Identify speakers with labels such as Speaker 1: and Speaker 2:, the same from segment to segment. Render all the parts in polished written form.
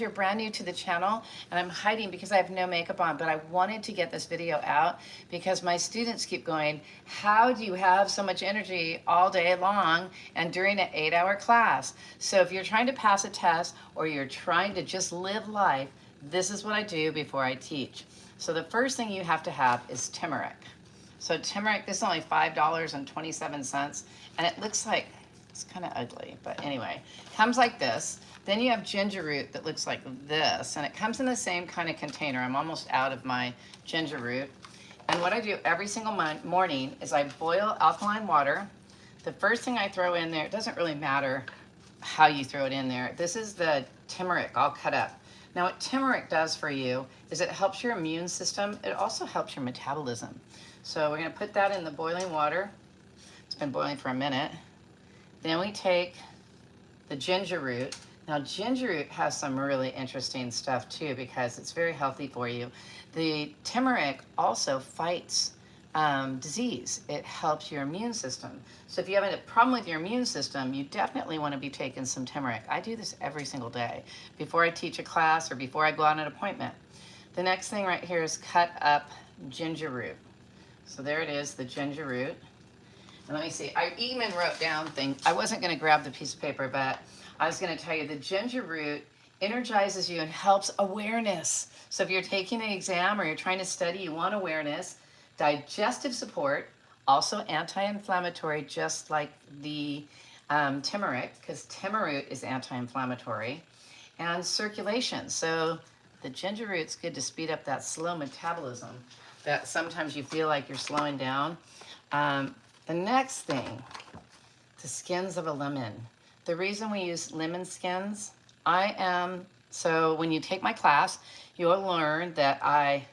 Speaker 1: you're brand new to the channel, and I'm hiding because I have no makeup on, but I wanted to get this video out because my students keep going, how do you have so much energy all day long and during an 8-hour class? So if you're trying to pass a test or you're trying to just live life, this is what I do before I teach. So the first thing you have to have is turmeric. So turmeric, this is only $5.27, and it looks like, it's kind of ugly, but anyway, comes like this. Then you have ginger root that looks like this, and it comes in the same kind of container. I'm almost out of my ginger root. And what I do every single morning is I boil alkaline water. The first thing I throw in there, it doesn't really matter how you throw it in there. This is the turmeric all cut up. Now what turmeric does for you is it helps your immune system. It also helps your metabolism. So we're gonna put that in the boiling water. It's been boiling for a minute. Then we take the ginger root. Now ginger root has some really interesting stuff too because it's very healthy for you. The turmeric also fights disease. It helps your immune system. So if you have a problem with your immune system, you definitely want to be taking some turmeric. I do this every single day before I teach a class or before I go on an appointment. The next thing right here is cut up ginger root. So there it is, the ginger root. And let me see, I even wrote down things. I wasn't going to grab the piece of paper, but I was going to tell you the ginger root energizes you and helps awareness. So if you're taking an exam or you're trying to study, you want awareness, digestive support, also anti-inflammatory, just like the turmeric, because turmeric is anti-inflammatory, and circulation. So the ginger root's good to speed up that slow metabolism that sometimes you feel like you're slowing down. The next thing, the skins of a lemon. The reason we use lemon skins, so when you take my class, you'll learn that I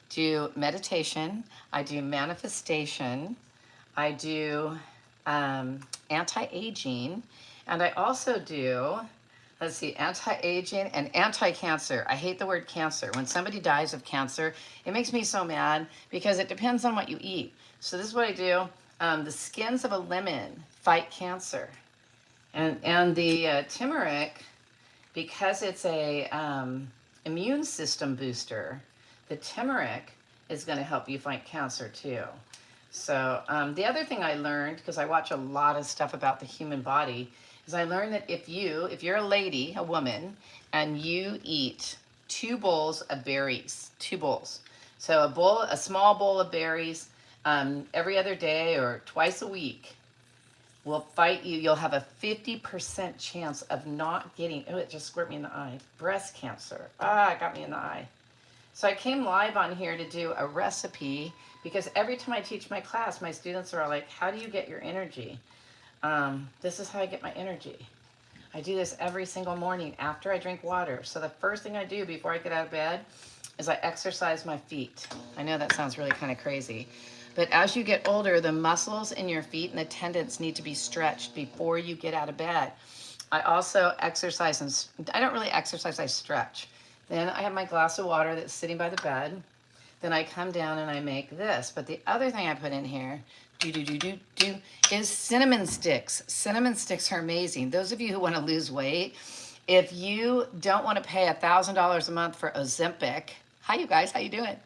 Speaker 1: do meditation, I do manifestation, I do anti-aging, and I also do, let's see, anti-aging and anti-cancer. I hate the word cancer. When somebody dies of cancer, it makes me so mad because it depends on what you eat. So this is what I do. The skins of a lemon fight cancer. And the turmeric, because it's a immune system booster, the turmeric is going to help you fight cancer too. So the other thing I learned, because I watch a lot of stuff about the human body, is I learned that if you're a lady, a woman, and you eat 2 bowls of berries, 2 bowls. So a small bowl of berries every other day or twice a week will fight you. You'll have a 50% chance of not getting, oh, it just squirted me in the eye, breast cancer. It got me in the eye. So I came live on here to do a recipe because every time I teach my class, my students are like, how do you get your energy? This is how I get my energy. I do this every single morning after I drink water. So the first thing I do before I get out of bed is I exercise my feet. I know that sounds really kind of crazy. But as you get older, the muscles in your feet and the tendons need to be stretched before you get out of bed. I also exercise, and I don't really exercise, I stretch. Then I have my glass of water that's sitting by the bed. Then I come down and I make this. But the other thing I put in here, is cinnamon sticks. Cinnamon sticks are amazing. Those of you who want to lose weight, if you don't want to pay $1,000 a month for Ozempic, hi you guys, how you doing?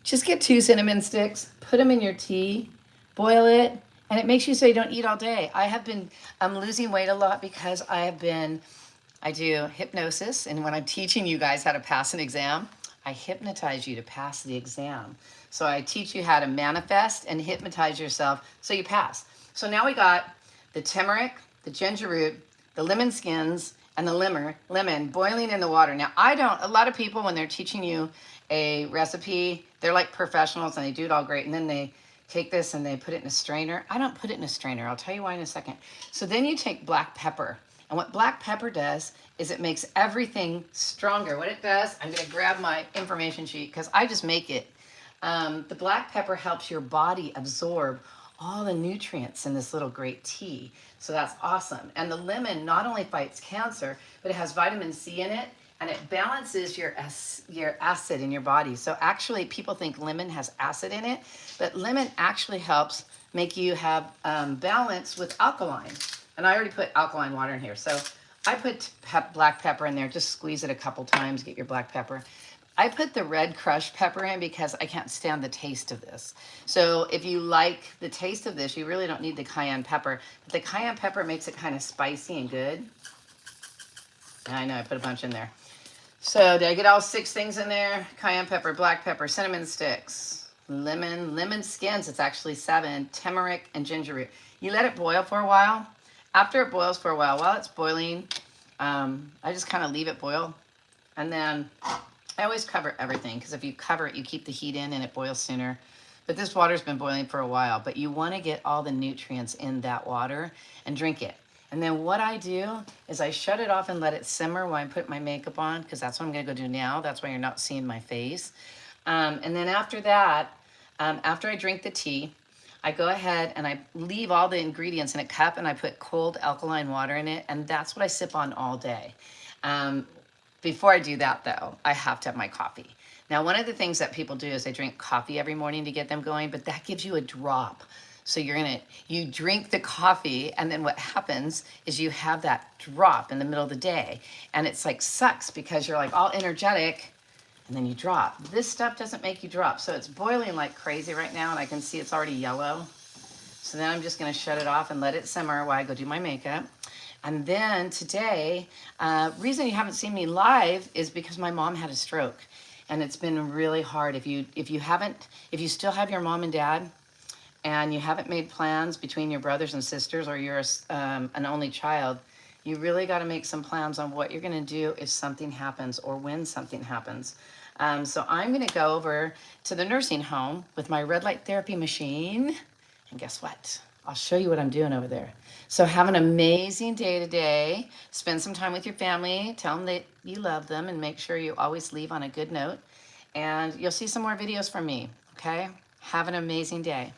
Speaker 1: Just get 2 cinnamon sticks, put them in your tea, boil it, and it makes you so you don't eat all day. I'm losing weight a lot because I do hypnosis, and when I'm teaching you guys how to pass an exam, I hypnotize you to pass the exam. So I teach you how to manifest and hypnotize yourself so you pass. So now we got the turmeric, the ginger root, the lemon skins, and the lemon boiling in the water. Now a lot of people when they're teaching you a recipe, they're like professionals and they do it all great, and then they take this and they put it in a strainer. I don't put it in a strainer. I'll tell you why in a second. So then you take black pepper, and what black pepper does is it makes everything stronger. What it does, I'm gonna grab my information sheet because I just make it. The black pepper helps your body absorb all the nutrients in this little great tea. So that's awesome. And the lemon not only fights cancer, but it has vitamin C in it, and it balances your acid in your body. So actually people think lemon has acid in it, but lemon actually helps make you have balance with alkaline. And I already put alkaline water in here. So I put black pepper in there. Just squeeze it a couple times, get your black pepper. I put the red crushed pepper in because I can't stand the taste of this. So if you like the taste of this, you really don't need the cayenne pepper. But the cayenne pepper makes it kind of spicy and good. And I know I put a bunch in there. So did I get all 6 things in there? Cayenne pepper, black pepper, cinnamon sticks, lemon skins, it's actually 7, turmeric, and ginger root. You let it boil for a while. After it boils for a while it's boiling, I just kind of leave it boil. And then I always cover everything because if you cover it, you keep the heat in and it boils sooner. But this water's been boiling for a while, but you want to get all the nutrients in that water and drink it. And then what I do is I shut it off and let it simmer while I put my makeup on, because that's what I'm going to go do now. That's why you're not seeing my face. And then after that, after I drink the tea, I go ahead and I leave all the ingredients in a cup and I put cold alkaline water in it. And that's what I sip on all day. Before I do that, though, I have to have my coffee. Now, one of the things that people do is they drink coffee every morning to get them going, but that gives you a drop. So you drink the coffee, and then what happens is you have that drop in the middle of the day, and it's like sucks because you're like all energetic, and then you drop. This stuff doesn't make you drop. So it's boiling like crazy right now, and I can see it's already yellow. So then I'm just gonna shut it off and let it simmer while I go do my makeup. And then today, reason you haven't seen me live is because my mom had a stroke, and it's been really hard. If you still have your mom and dad, and you haven't made plans between your brothers and sisters, or you're an only child, you really got to make some plans on what you're going to do if something happens or when something happens. So I'm going to go over to the nursing home with my red light therapy machine. And guess what? I'll show you what I'm doing over there. So have an amazing day today. Spend some time with your family. Tell them that you love them and make sure you always leave on a good note. And you'll see some more videos from me, okay? Have an amazing day.